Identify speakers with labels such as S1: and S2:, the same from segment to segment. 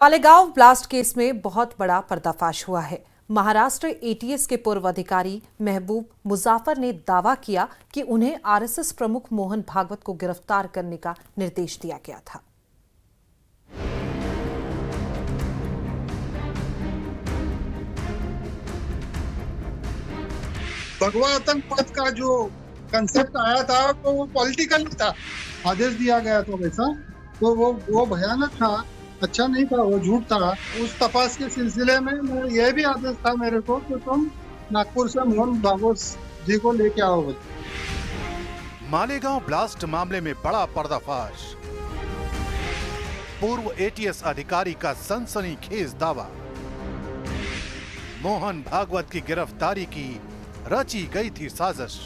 S1: Malegaon blast case में बहुत बड़ा पर्दाफाश हुआ है। महाराष्ट्र एटीएस के पूर्व अधिकारी महबूब मुजाफर ने दावा किया कि उन्हें आरएसएस प्रमुख मोहन भागवत को गिरफ्तार करने का निर्देश दिया गया था।
S2: भगवा आतंकवाद का जो कंसेप्ट आया था तो वो पॉलिटिकल था। आदेश दिया गया था वैसा, तो वो भयानक था, अच्छा नहीं था, वो झूठ था। उस तपास के सिलसिले में यह भी आदेश था मेरे को कि तुम नागपुर से मोहन भागवत जी को लेके आओ।
S3: मालेगांव ब्लास्ट मामले में बड़ा पर्दाफाश। पूर्व एटीएस अधिकारी का सनसनीखेज दावा। मोहन भागवत की गिरफ्तारी की रची गई थी साजिश।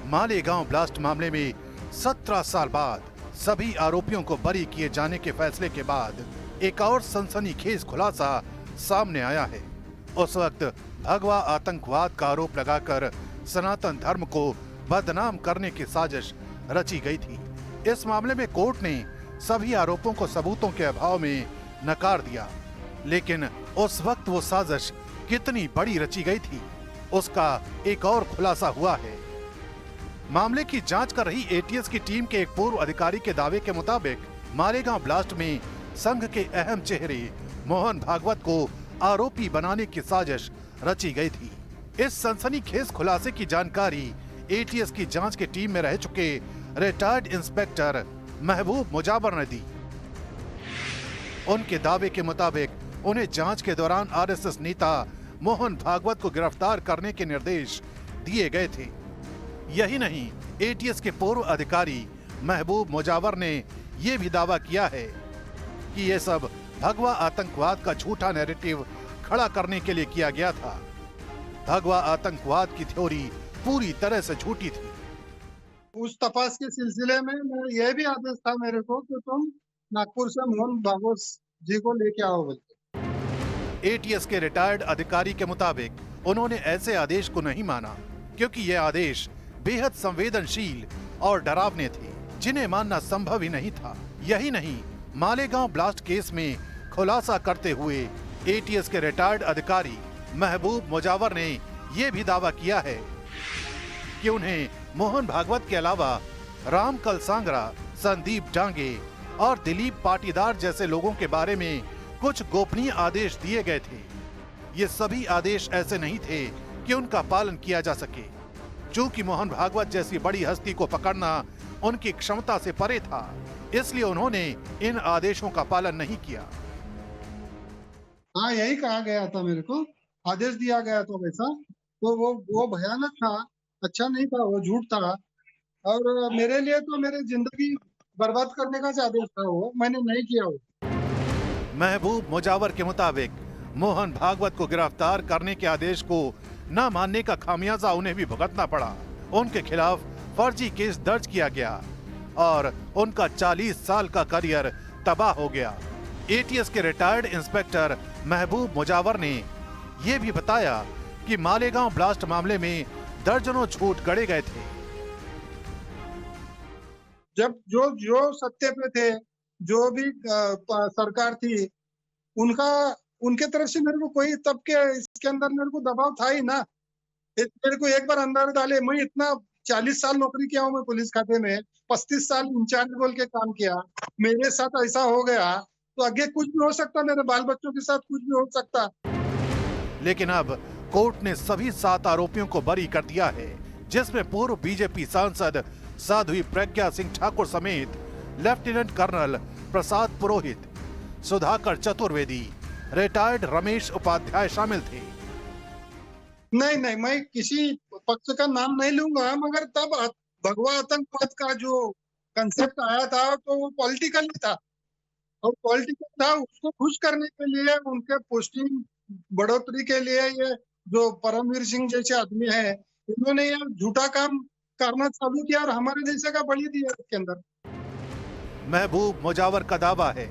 S3: मालेगांव ब्लास्ट मामले में 17 साल बाद सभी आरोपियों को बरी किए जाने के फैसले के बाद एक और सनसनीखेज खुलासा सामने आया है। उस वक्त भगवा आतंकवाद का आरोप लगाकर सनातन धर्म को बदनाम करने की साजिश रची गई थी। इस मामले में कोर्ट ने सभी आरोपों को सबूतों के अभाव में नकार दिया, लेकिन उस वक्त वो साजिश कितनी बड़ी रची गई थी उसका एक और खुलासा हुआ है। मामले की जांच कर रही एटीएस की टीम के एक पूर्व अधिकारी के दावे के मुताबिक मालेगांव ब्लास्ट में संघ के अहम चेहरे मोहन भागवत को आरोपी बनाने की साजिश रची गई थी। इस सनसनीखेज खुलासे की जानकारी एटीएस की जांच की टीम में रह चुके रिटायर्ड इंस्पेक्टर महबूब मुजावर ने दी। उनके दावे के मुताबिक उन्हें जांच के दौरान आरएसएस नेता मोहन भागवत को गिरफ्तार करने के निर्देश दिए गए थे। यही नहीं, एटीएस के पूर्व अधिकारी महबूब मुजावर ने यह भी दावा किया है कि यह सब भगवा आतंकवाद का झूठा नैरेटिव खड़ा करने के लिए किया गया था। भगवा आतंकवाद की थ्योरी पूरी तरह से झूठी थी।
S2: उस तपास के सिलसिले में यह भी आदेश था मेरे को कि तुम नागपुर से मोहन भागवत जी को लेके आओ।
S3: एटीएस के रिटायर्ड अधिकारी के मुताबिक उन्होंने ऐसे आदेश को नहीं माना क्योंकि ये आदेश बेहद संवेदनशील और डरावने थे, जिन्हें मानना संभव ही नहीं था। यही नहीं, मालेगांव ब्लास्ट केस में खुलासा करते हुए एटीएस के रिटायर्ड अधिकारी महबूब मुजावर ने यह भी दावा किया है कि उन्हें मोहन भागवत के अलावा राम कलसांगरा, संदीप डांगे और दिलीप पाटीदार जैसे लोगों के बारे में कुछ गोपनीय आदेश दिए गए थे। ये सभी आदेश ऐसे नहीं थे कि उनका पालन किया जा सके। चूंकि मोहन भागवत जैसी बड़ी हस्ती को पकड़ना उनकी क्षमता से परे था, इसलिए उन्होंने इन आदेशों का पालन नहीं किया।
S2: हाँ, यही कहा गया था मेरे को, आदेश दिया गया था वैसा, तो वो भयानक था, अच्छा नहीं था, वो झूठ था। और मेरे लिए तो मेरी जिंदगी बर्बाद करने का आदेश था, वो मैंने नहीं किया। वो
S3: महबूब मुजावर के मुताबिक मोहन भागवत को गिरफ्तार करने के आदेश को न मानने का खामियाजा उन्हें भी भुगतना पड़ा। उनके खिलाफ फर्जी केस दर्ज किया गया और उनका 40 साल का करियर तबाह हो गया। एटीएस के रिटायर्ड इंस्पेक्टर महबूब मुजावर ने यह भी बताया कि मालेगांव ब्लास्ट मामले में दर्जनों झूठ गढ़े गए थे।
S2: जब जो सत्य पे थे, जो भी सरकार थी, उनके तरफ से मेरे को कोई तब के इसके अंदर मेरे को दबाव था ही ना। मेरे को एक बार अंदर डाले, मैं इतना 40 साल नौकरी किया हूँ मैं पुलिस खाते में, 35 साल इंचार्ज बोल के काम किया, मेरे साथ ऐसा हो गया तो आगे कुछ भी हो सकता, मेरे बाल बच्चों के साथ कुछ भी हो सकता।
S3: लेकिन अब कोर्ट ने सभी 7 आरोपियों को बरी कर दिया है, जिसमें पूर्व बीजेपी सांसद साध्वी प्रज्ञा सिंह ठाकुर समेत lieutenant colonel Prasad Purohit, Sudhakar Chaturvedi, retired Ramesh Upadhyay शामिल थे।
S2: नहीं, मैं किसी पक्ष का नाम नहीं लूंगा, मगर तब भगवा आतंकवाद का जो कंसेप्ट आया था तो वो पॉलिटिकल था, और पॉलिटिकल था, उसको खुश करने के लिए, उनके पोस्टिंग बढ़ोतरी के लिए ये जो परमवीर सिंह जैसे आदमी है, इन्होंने ये झूठा काम करना चालू किया और हमारे जैसे का बलि दिया इसके अंदर।
S3: महबूब मुजावर का दावा है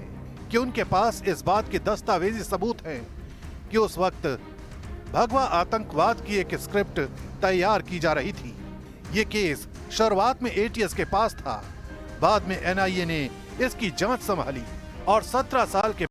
S3: कि उनके पास इस बात के दस्तावेजी सबूत हैं कि उस वक्त भगवा आतंकवाद की एक स्क्रिप्ट तैयार की जा रही थी। ये केस शुरुआत में एटीएस के पास था, बाद में एनआईए ने इसकी जांच संभाली और 17 साल के